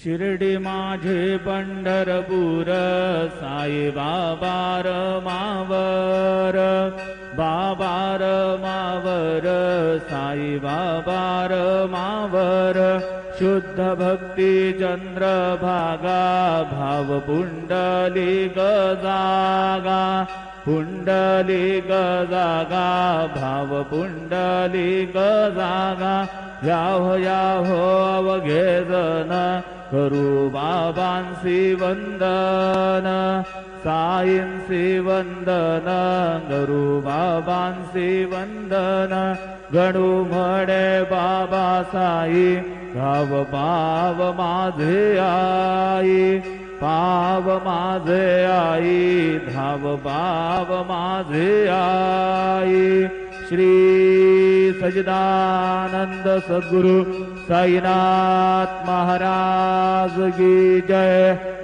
शिर्डी माझे पंढरपूर साई बाबार मावर, बाबार मावर साई बाबार मावर। शुद्ध भक्ती चंद्रभागा भाव पुंडलिक जागा, पुंडलिक जागा भाव पुंडलिक जागा। याहो याहो अवघे जन करू बाबांसी वंदन, साईंसी वंदन करू बाबांसी वंदन। गणू म्हणे बाबा साई गाव पाव माझे आई, पाव माझे आई धाव पाव माझे आई। श्री सच्चिदानंद सद्गुरु साईनाथ महाराज की जय।